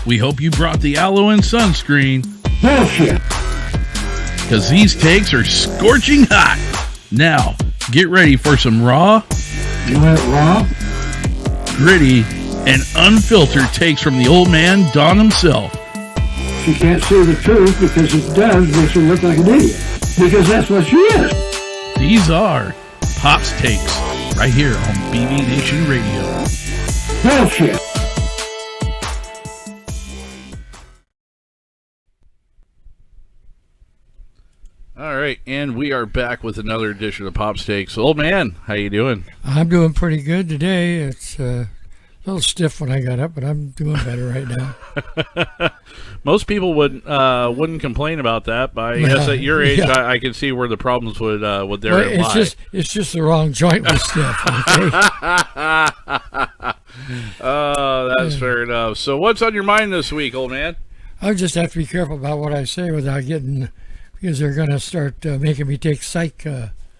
We hope you brought the aloe and sunscreen. Bullshit. Because these takes are scorching hot. Now, get ready for some raw, You want it raw? gritty, and unfiltered takes from the old man, Don himself. She can't say the truth because it does makes her look like an idiot. Because that's what she is. These are Pop's Takes, right here on BB Nation Radio. Bullshit. All right, and we are back with another edition of Pop's Takes. Old man, how you doing? I'm doing pretty good today. It's a little stiff when I got up, but I'm doing better right now. Most people wouldn't complain about that, but I guess at your age, yeah. I can see where the problems would therein Well, lie. it's just the wrong joint was stiff. Okay? Oh, that's fair enough. So what's on your mind this week, old man? I just have to be careful about what I say without getting, because they're going to start making me take psych.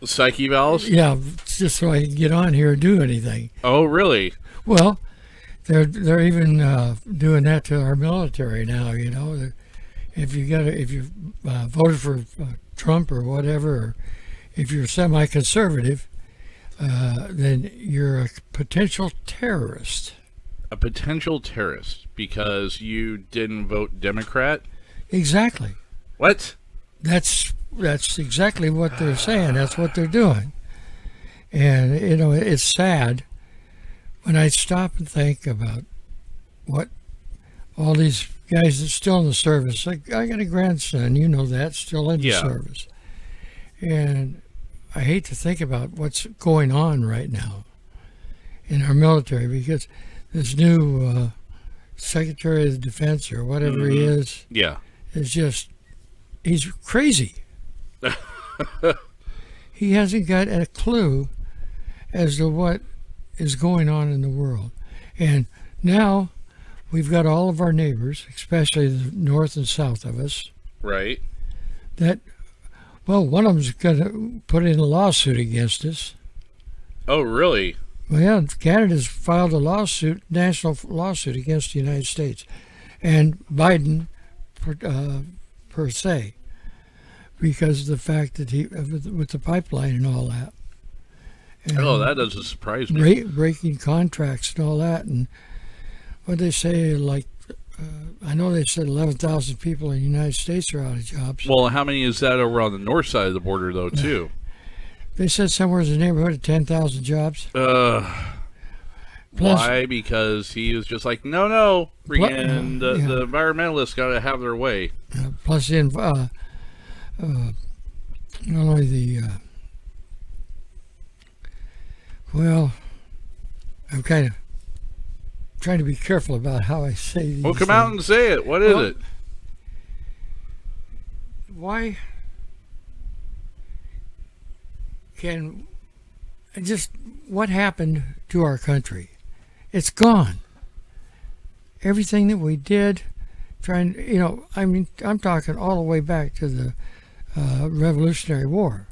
Psych evals? Yeah, just so I can get on here and do anything. Oh, really? Well, they're even doing that to our military now. You know, if you voted for Trump or whatever, or if you're semi-conservative, then you're a potential terrorist. A potential terrorist because you didn't vote Democrat? Exactly. What? That's exactly what they're saying. That's what they're doing. And, you know, it's sad when I stop and think about what all these guys that's still in the service. I got a grandson, you know that, still in the service. And I hate to think about what's going on right now in our military, because this new Secretary of Defense or whatever he is just, he's crazy. He hasn't got a clue as to what is going on in the world. And now we've got all of our neighbors, especially the north and south of us, Right. that, well, one of them's going to put in a lawsuit against us. Oh, really? Well, yeah, Canada's filed a lawsuit, national lawsuit against the United States and Biden per se, because of the fact that with the pipeline and all that. And that doesn't surprise me. breaking contracts and all that. And what they say, like, I know they said 11,000 people in the United States are out of jobs. Well, how many is that over on the north side of the border, though, too? They said somewhere in the neighborhood of 10,000 jobs. Plus, why? Because he was just like, no. Freaking the environmentalists got to have their way. Plus, not only the... well, I'm kind of trying to be careful about how I say these Well, come out and say it. What is it? Why can just what happened to our country? It's gone. Everything that we did, I'm talking all the way back to the Revolutionary War.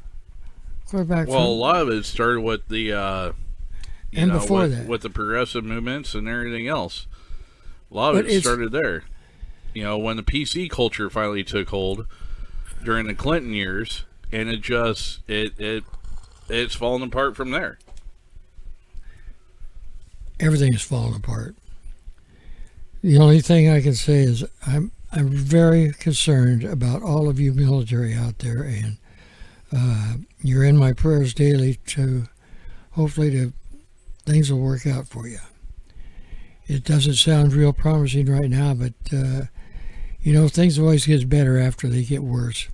A lot of it started with the with the progressive movements and everything else. A lot of it started there. You know, when the PC culture finally took hold during the Clinton years, and it just it's fallen apart from there. Everything is falling apart. The only thing I can say is I'm very concerned about all of you military out there, and you're in my prayers daily to hopefully things will work out for you. It doesn't sound real promising right now, but things always get better after they get worse.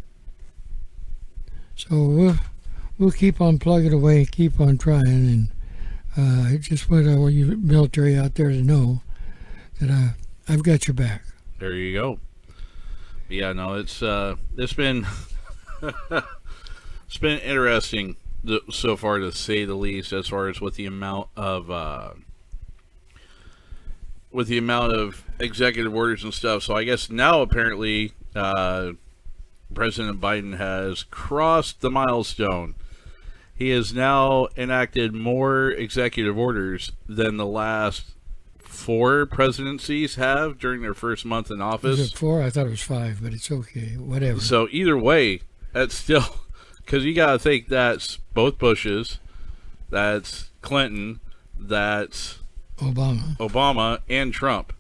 So we'll keep on plugging away, keep on trying, and I just want all you military out there to know that I've got your back. There you go. Yeah, no, it's been it's been interesting so far, to say the least, as far as with the amount of executive orders and stuff. So I guess now apparently President Biden has crossed the milestone. He has now enacted more executive orders than the last 4 presidencies have during their first month in office. Is it 4? I thought it was 5, but it's okay. Whatever. So either way, that's still, because you got to think that's both Bushes, that's Clinton, that's Obama, and Trump.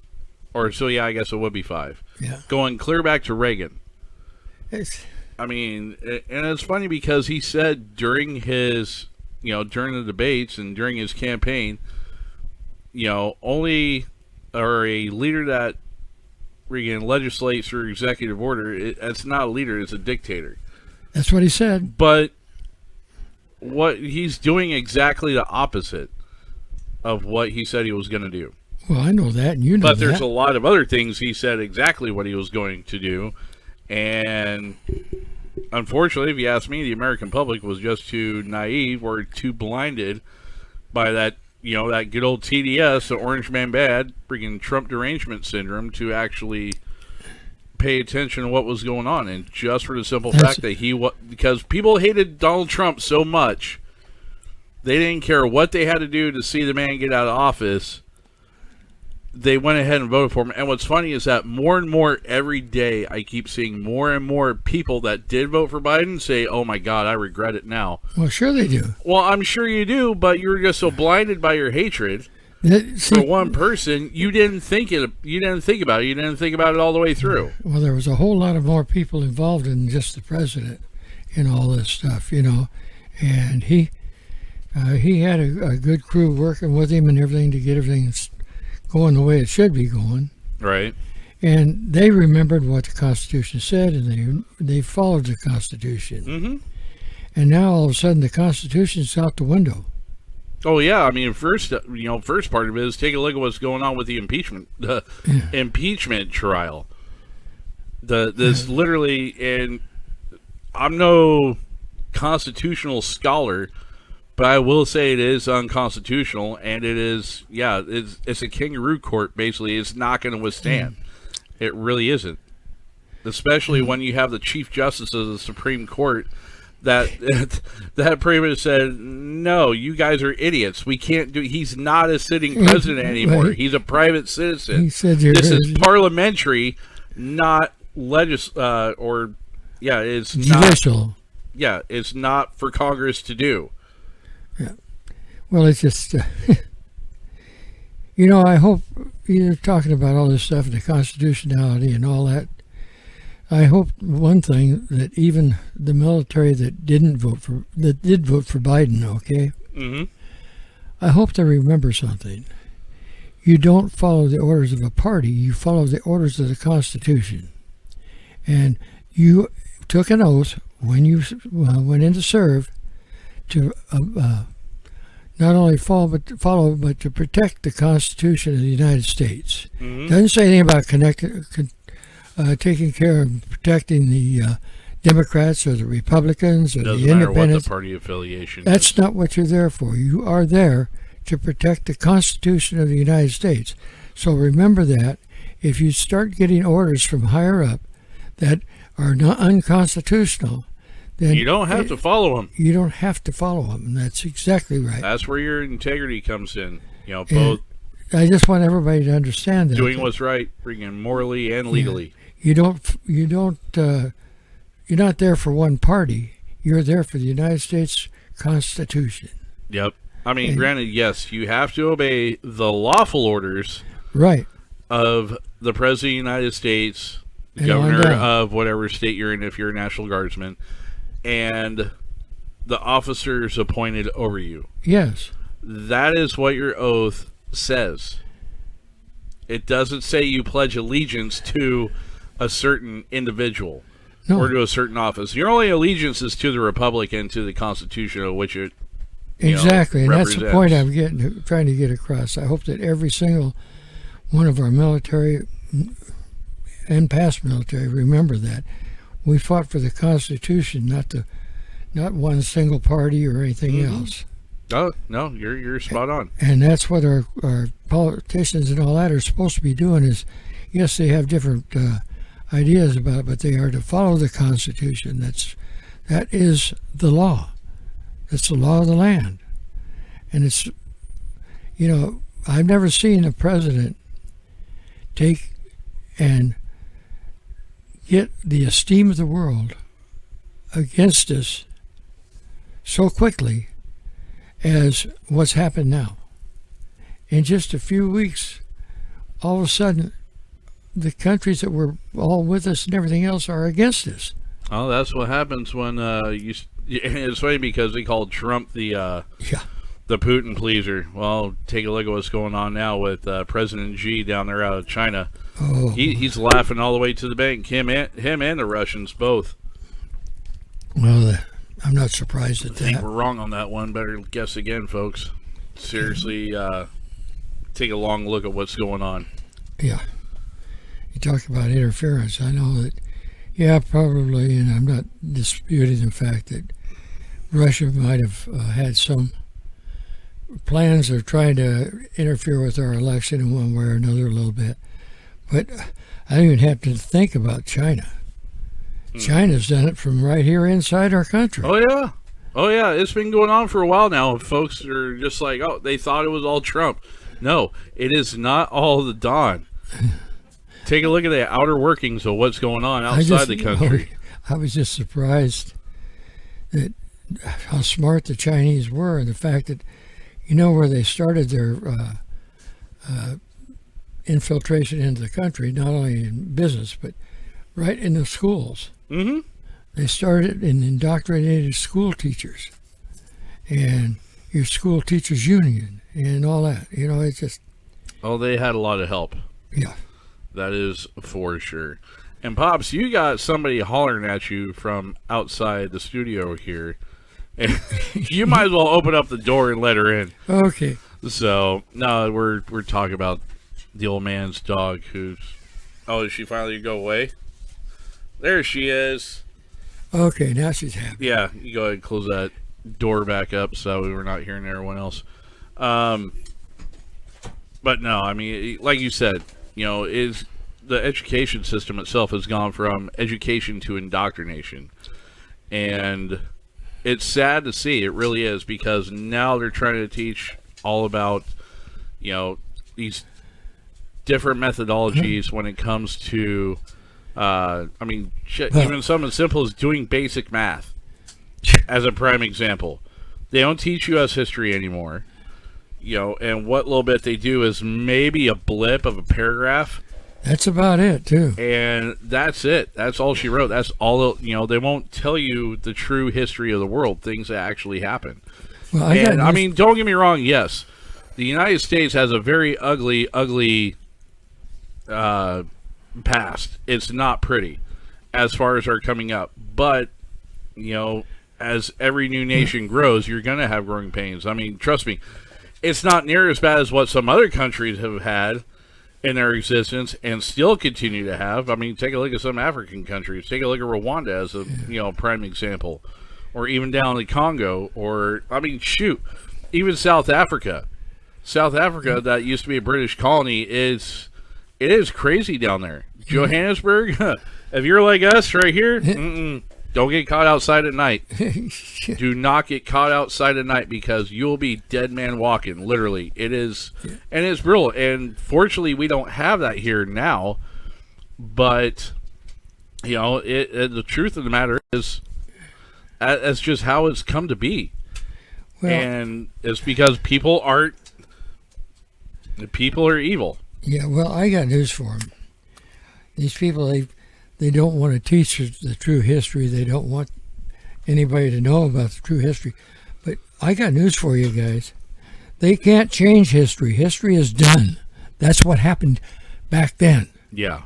Or so, yeah, I guess it would be 5. Yeah. Going clear back to Reagan. And it's funny because he said during his, during the debates and during his campaign, only, or a leader that legislates through executive order, it's not a leader, it's a dictator. That's what he said. But what he's doing exactly the opposite of what he said he was going to do. Well, I know that, and you know that. But there's a lot of other things he said exactly what he was going to do. And unfortunately, if you ask me, the American public was just too naive or too blinded by that, that good old TDS, the Orange Man Bad, freaking Trump derangement syndrome, to actually pay attention to what was going on. And just for the simple fact that because people hated Donald Trump so much, they didn't care what they had to do to see the man get out of office. They went ahead and voted for him. And what's funny is that more and more every day, I keep seeing more and more people that did vote for Biden say, "Oh my God, I regret it now." Well, sure they do. Well, I'm sure you do, but you're just so blinded by your hatred for one person, you didn't think about it. You didn't think about it all the way through. Well, there was a whole lot of more people involved than just the president in all this stuff, And he had a good crew working with him and everything to get everything going the way it should be going. Right. And they remembered what the Constitution said, and they followed the Constitution. Mm-hmm. And now all of a sudden the Constitution's out the window. Oh yeah, I mean, first part of it is take a look at what's going on with the impeachment trial. This literally, and I'm no constitutional scholar, but I will say it is unconstitutional, and it is, it's a kangaroo court, basically. It's not going to withstand. It really isn't. Especially when you have the Chief Justice of the Supreme Court that pretty much said, no, you guys are idiots. We can't do, he's not a sitting president anymore. Right. He's a private citizen. He said this is parliamentary, not it's judicial. It's not for Congress to do. Yeah. Well, it's just, I hope you're talking about all this stuff, the constitutionality and all that. I hope one thing, that even the military that did vote for Biden, okay? Mm-hmm. I hope they remember something. You don't follow the orders of a party. You follow the orders of the Constitution. And you took an oath when you went in to serve to not only follow, but to protect the Constitution of the United States. Mm-hmm. Doesn't say anything about taking care of protecting the Democrats or the Republicans or the Independents. Doesn't matter what the party affiliation That's not what you're there for. You are there to protect the Constitution of the United States. So remember that. If you start getting orders from higher up that are not unconstitutional, then you don't have to follow them. You don't have to follow them. And that's exactly right. That's where your integrity comes in. Both. I just want everybody to understand that. Doing what's right, bringing morally and legally. Yeah. You're not there for one party. You're there for the United States Constitution. Yep. I mean, granted, yes, you have to obey the lawful orders, right, of the President of the United States, the governor of whatever state you're in if you're a National Guardsman, and the officers appointed over you. Yes. That is what your oath says. It doesn't say you pledge allegiance to a certain individual or to a certain office. Your only allegiance is to the Republic and to the Constitution of which it exactly, and represents. That's the point I'm trying to get across. I hope that every single one of our military and past military remember that we fought for the Constitution, not one single party or anything else. Oh no, you're spot on. And that's what our politicians and all that are supposed to be doing. Is yes, they have different ideas about it, but they are to follow the Constitution. That is the law. That's the law of the land. And it's, I've never seen a president take and get the esteem of the world against us so quickly as what's happened now. In just a few weeks, all of a sudden, the countries that were all with us and everything else are against us. Oh, that's what happens when it's funny because they called Trump the Putin pleaser. Well, take a look at what's going on now with President Xi down there out of China. Oh. He's laughing all the way to the bank. Him and the Russians both. Well, I'm not surprised at that. I think we're wrong on that one. Better guess again, folks. Seriously, take a long look at what's going on. Yeah. You talk about interference. I know that, probably, and I'm not disputing the fact that Russia might have had some plans of trying to interfere with our election in one way or another a little bit. But I don't even have to think about China. China's done it from right here inside our country. Oh yeah, it's been going on for a while now. Folks are just like, oh, they thought it was all Trump. No, it is not all the Don. Take a look at the outer workings of what's going on outside the country. I was just surprised that how smart the Chinese were, and the fact that, where they started their infiltration into the country, not only in business, but right in the schools. Mm-hmm. They started and indoctrinated school teachers and your school teachers union and all that. It's just... Oh, they had a lot of help. Yeah. That is for sure. And Pops, you got somebody hollering at you from outside the studio here. And you might as well open up the door and let her in. Okay. So, no, we're talking about the old man's dog who's... Oh, did she finally go away? There she is. Okay, now she's happy. Yeah, you go ahead and close that door back up so we're not hearing everyone else. But no, I mean, like you said, is the education system itself has gone from education to indoctrination. And it's sad to see, it really is, because now they're trying to teach all about, these different methodologies when it comes to, even something as simple as doing basic math, as a prime example. They don't teach U.S. history anymore, and what little bit they do is maybe a blip of a paragraph. That's about it, too. And that's it. That's all she wrote. That's all, they won't tell you the true history of the world, things that actually happen. Well, don't get me wrong, yes. The United States has a very ugly past. It's not pretty as far as our coming up. But, as every new nation grows, you're going to have growing pains. I mean, trust me, it's not near as bad as what some other countries have had in their existence and still continue to have. I mean, take a look at some African countries. Take a look at Rwanda as a prime example, or even down in Congo, or even South Africa. South Africa, that used to be a British colony, it is crazy down there. Johannesburg, if you're like us right here, don't get caught outside at night. Do not get caught outside at night because you'll be dead man walking, literally. It is, and it's brutal. And fortunately, we don't have that here now. But, the truth of the matter is, that's just how it's come to be. Well, and it's because people are evil. Yeah, well, I got news for them. These people, they don't want to teach the true history. They don't want anybody to know about the true history. But I got news for you guys. They can't change history. History is done. That's what happened back then. Yeah.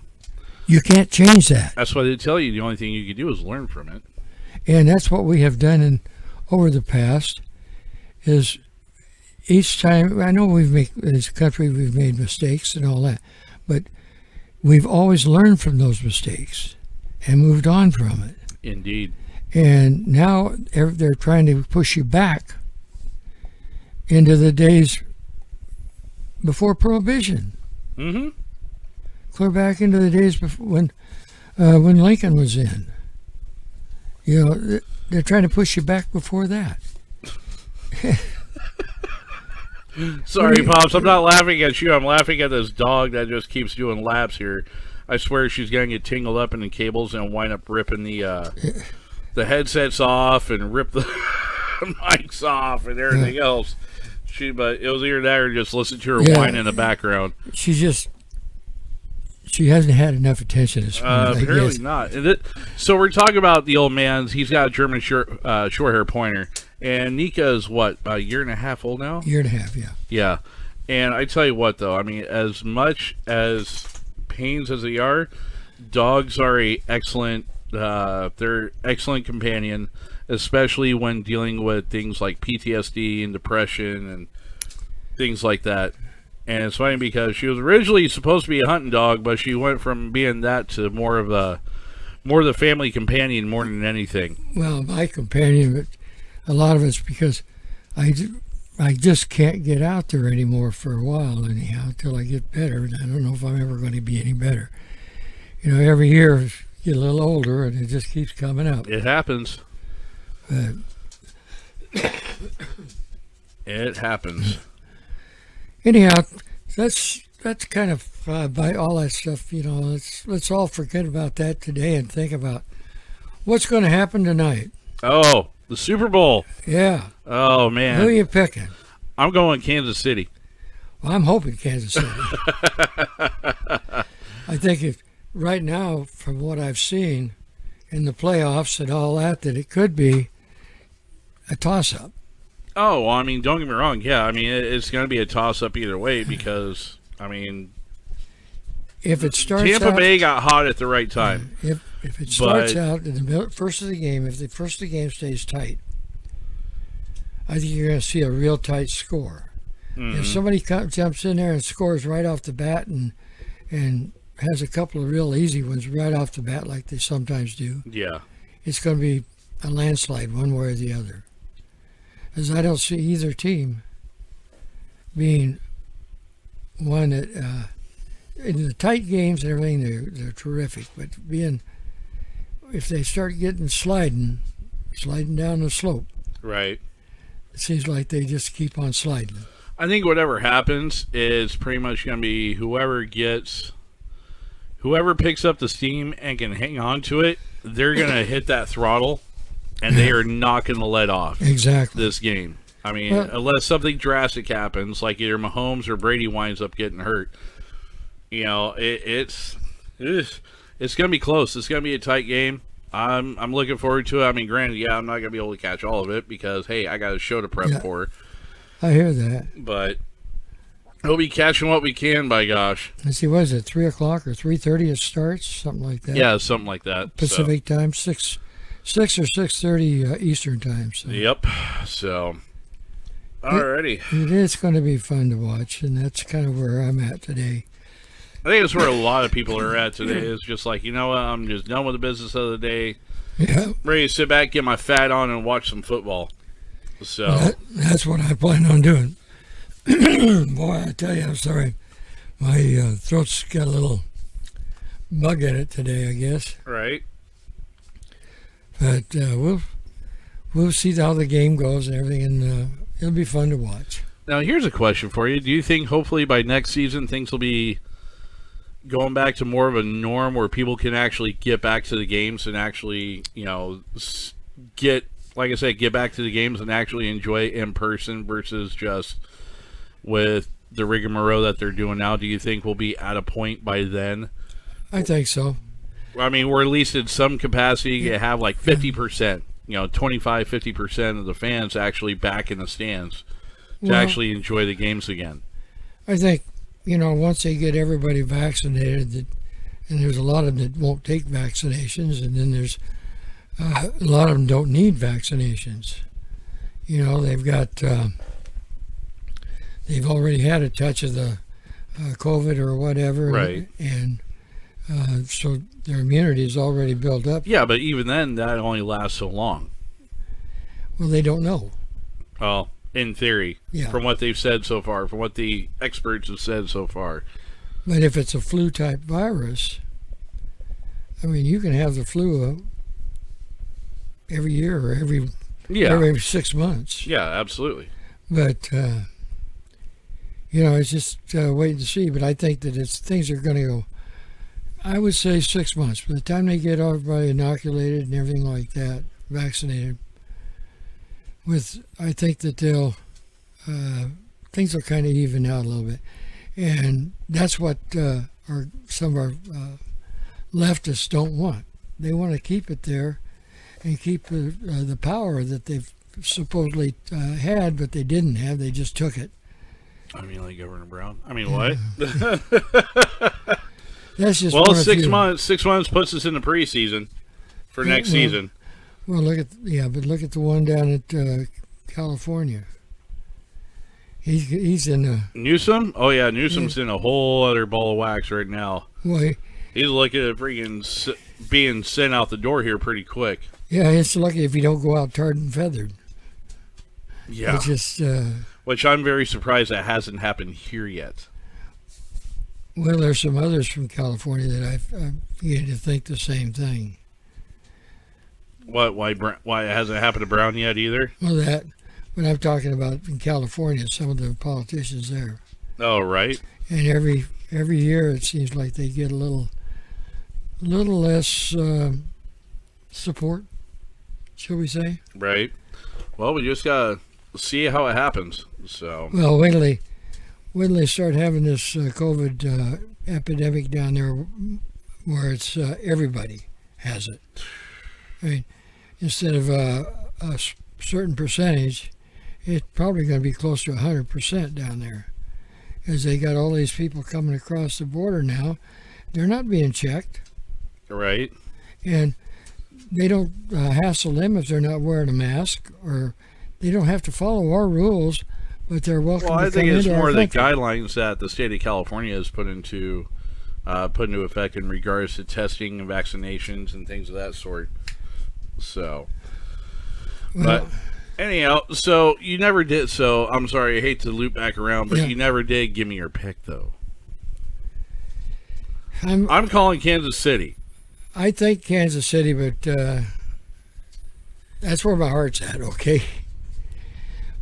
You can't change that. That's what they tell you. The only thing you can do is learn from it. And that's what we have done over the past is each time, I know as a country we've made mistakes and all that, but we've always learned from those mistakes and moved on from it. Indeed. And now they're trying to push you back into the days before Prohibition. Mm-hmm. Clear back into the days before when Lincoln was in. They're trying to push you back before that. Sorry, Pops. I'm not laughing at you. I'm laughing at this dog that just keeps doing laps here. I swear she's going to get tangled up in the cables and wind up ripping the headsets off and rip the mics off and everything else. But it was either that or just listen to her whine in the background. She hasn't had enough attention this morning. Apparently not. So we're talking about the old man. He's got a German short hair pointer. And Nika is what, a year and a half old now? Year and a half, yeah. Yeah. And I tell you what, though, I mean, as much as pains as they are, dogs are they're excellent companion, especially when dealing with things like PTSD and depression and things like that. And it's funny because she was originally supposed to be a hunting dog, but she went from being that to more of the family companion more than anything. Well, my companion, but a lot of it's because I just can't get out there anymore for a while anyhow until I get better. And I don't know if I'm ever going to be any better. You know, every year I get a little older and it just keeps coming up. It happens. It happens. Anyhow, that's kind of by all that stuff. You know, let's all forget about that today and think about what's going to happen tonight. Oh, the Super Bowl. Yeah. Oh, man. Who are you picking? I'm going Kansas City. Well, I'm hoping Kansas City. I think right now, from what I've seen in the playoffs and all that it could be a toss-up. Oh, well, I mean, don't get me wrong. Yeah, I mean, it's going to be a toss-up either way because, I mean, if it starts Tampa Bay got hot at the right time. If it starts out in the first of the game, if the first of the game stays tight, I think you're going to see a real tight score. Mm-hmm. If somebody jumps in there and scores right off the bat and has a couple of real easy ones right off the bat like they sometimes do, it's going to be a landslide one way or the other. As I don't see either team being one that in the tight games and everything, they're terrific. But if they start getting sliding down the slope, right, it seems like they just keep on sliding. I think whatever happens is pretty much going to be whoever picks up the steam and can hang on to it, they're going to hit that throttle, and they are not going to let off this game. I mean, unless something drastic happens, like either Mahomes or Brady winds up getting hurt. You know, it's going to be close. It's going to be a tight game. I'm looking forward to it. I mean, granted, I'm not going to be able to catch all of it because, hey, I got a show to prep for. I hear that. But we'll be catching what we can, by gosh. Let's see, what is it, 3 o'clock or 3:30 it starts? Something like that. Yeah, something like that. Pacific time, 6 or 6:30 Eastern time. So. Yep. So, alrighty. It's going to be fun to watch, and that's kind of where I'm at today. I think that's where a lot of people are at today. Is just like, you know what, I'm just done with the business of the day. Yeah. Ready to sit back, get my fat on, and watch some football. So that's what I plan on doing. Boy, I tell you, I'm sorry. My throat's got a little bug in it today, I guess. Right. But we'll see how the game goes and everything, and it'll be fun to watch. Now, here's a question for you. Do you think hopefully by next season things will be going back to more of a norm where people can actually get back to the games and actually, you know, get back to the games and actually enjoy it in person versus just with the rigmarole that they're doing now? Do you think we'll be at a point by then? I think so. I mean, we're at least in some capacity to have like 50%, 25-50% of the fans actually back in the stands to actually enjoy the games again. I think, once they get everybody vaccinated, and there's a lot of them that won't take vaccinations, and then there's a lot of them don't need vaccinations. They've already had a touch of the COVID or whatever, right? And so their immunity is already built up. Yeah, but even then, that only lasts so long. Well, they don't know. Well, in theory, from what they've said so far, from what the experts have said so far. But if it's a flu-type virus, I mean, you can have the flu every year or every 6 months. Yeah, absolutely. But it's just waiting to see. But I think that things are going to go, I would say 6 months. By the time they get everybody inoculated and everything like that, vaccinated, I think that things will kind of even out a little bit. And that's what some of our leftists don't want. They want to keep it there and keep the power that they've supposedly had, but they didn't have. They just took it. I mean, like Governor Brown. I mean, what? That's just 6 months. 6 months puts us in the preseason for next season. Well, look at the one down at California. He's in the Newsom. Oh yeah, Newsom's in a whole other ball of wax right now. Well, he's looking at freaking being sent out the door here pretty quick. Yeah, it's lucky if you don't go out tarred and feathered. Yeah, it's just which I'm very surprised that hasn't happened here yet. Well, there's some others from California that I'm beginning to think the same thing. What? Why it hasn't happened to Brown yet either? Well, but I'm talking about in California, some of the politicians there. Oh, right. And every year it seems like they get a little less support, shall we say? Right. Well, we just gotta see how it happens. So. Well, when they start having this COVID epidemic down there, where it's everybody has it. I mean, instead of a certain percentage, it's probably going to be close to 100% down there, as they got all these people coming across the border now. They're not being checked. Right. And they don't hassle them if they're not wearing a mask, or they don't have to follow our rules, but they're welcome to come into our country. Well, I think it's more the guidelines that the state of California has put into effect in regards to testing and vaccinations and things of that sort. So, but anyhow, so you never did. So I'm sorry, I hate to loop back around, but you never did give me your pick, though. I'm calling Kansas City. I think Kansas City, but that's where my heart's at. Okay,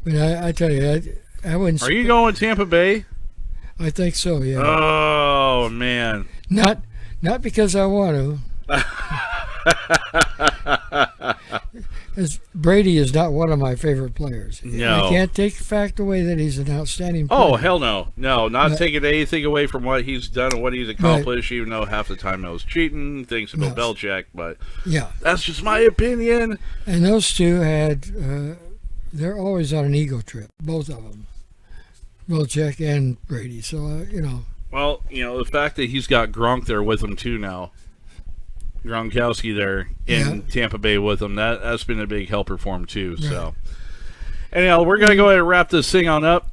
but I tell you, I wouldn't. Are you going Tampa Bay? I think so. Yeah. Oh man. Not because I want to. Brady is not one of my favorite players. No. I can't take the fact away that he's an outstanding player. Oh, hell no. No, not taking anything away from what he's done and what he's accomplished, even though half the time I was cheating, thanks to Bill Belichick, but that's just my opinion. And those two they're always on an ego trip, both of them, Belichick and Brady. So, Well, the fact that he's got Gronk there with him, too, now. Gronkowski there in Tampa Bay with him. That's been a big helper for him too. Right. So, anyhow, we're gonna go ahead and wrap this thing on up.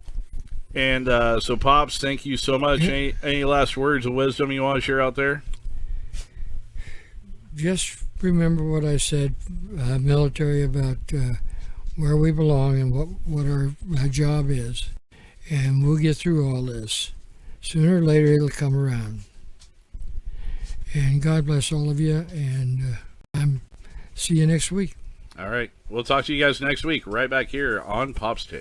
And so, Pops, thank you so much. Any last words of wisdom you want to share out there? Just remember what I said, military, about where we belong and what our job is, and we'll get through all this. Sooner or later, it'll come around. And God bless all of you, and see you next week. All right. We'll talk to you guys next week, right back here on Pop's Take.